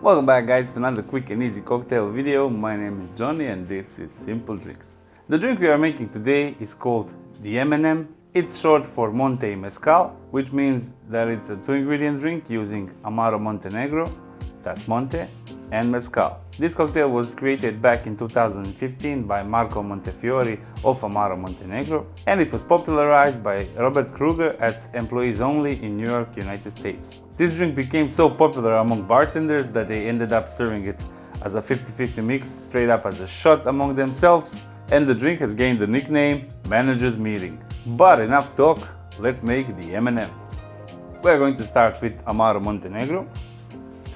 Welcome back guys to another quick and easy cocktail video. My name is Johnny and this is Simple Drinks. The drink we are making today is called the M&M. It's short for Monte Mezcal, which means that it's a 2-ingredient drink using Amaro Montenegro, that's Monte, and Mezcal. This cocktail was created back in 2015 by Marco Montefiore of Amaro Montenegro, and it was popularized by Robert Kruger at Employees Only in New York, United States. This drink became so popular among bartenders that they ended up serving it as a 50-50 mix straight up as a shot among themselves, and the drink has gained the nickname Manager's Meeting. But enough talk, let's make the M&M. We're going to start with Amaro Montenegro,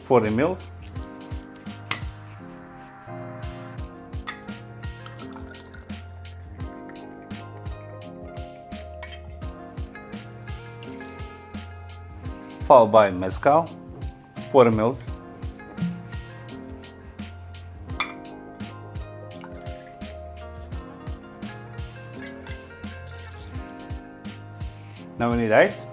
40 ml. Followed by Mezcal, 40 ml. Now we need ice.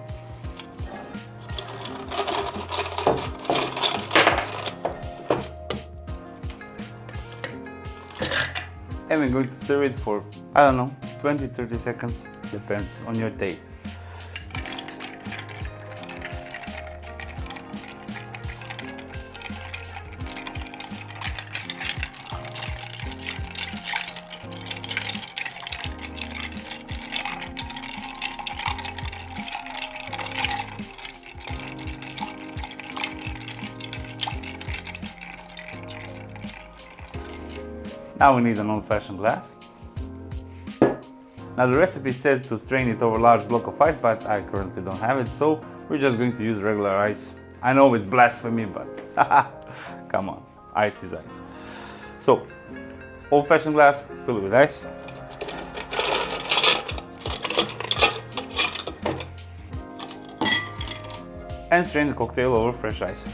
And we're going to stir it for, 20-30 seconds, depends on your taste. Now we need an old-fashioned glass. Now the recipe says to strain it over a large block of ice, but I currently don't have it, so we're just going to use regular ice. I know it's blasphemy, but come on, ice is ice. So, old-fashioned glass, fill it with ice. And strain the cocktail over fresh ice.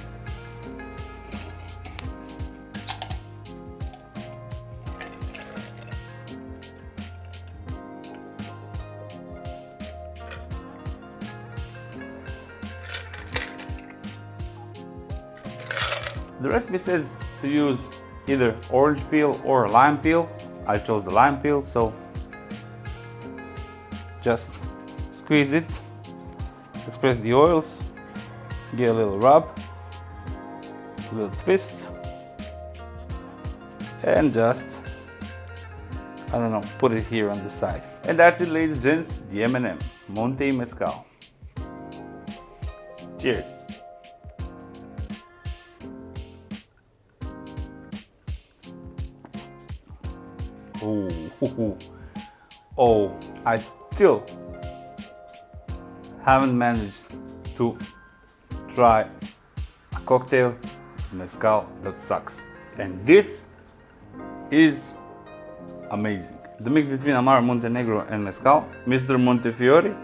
The recipe says to use either orange peel or lime peel. I chose the lime peel, so just squeeze it, express the oils, give a little rub, a little twist, and just, put it here on the side. And that's it, ladies and gents, the M&M, Monte Mezcal. Cheers. Oh, I still haven't managed to try a cocktail mezcal that sucks. And this is amazing. The mix between Amaro Montenegro and mezcal. Mr. Montefiore,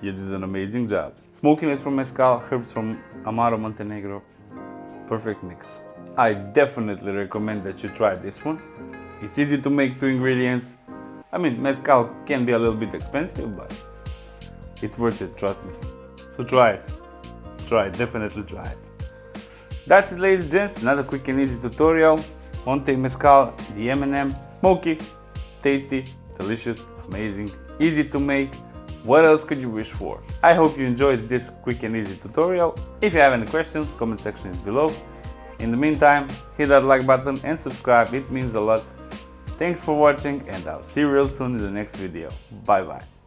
you did an amazing job. Smokiness from mezcal, herbs from Amaro Montenegro. Perfect mix. I definitely recommend that you try this one. It's easy to make 2 ingredients. Mezcal can be a little bit expensive, but it's worth it, trust me. So try it. Definitely try it. That's it, ladies and gents, another quick and easy tutorial. Monte Mezcal, the M&M, smoky, tasty, delicious, amazing, easy to make. What else could you wish for? I hope you enjoyed this quick and easy tutorial. If you have any questions, comment section is below. In the meantime, hit that like button and subscribe, it means a lot. Thanks for watching and I'll see you real soon in the next video. Bye bye.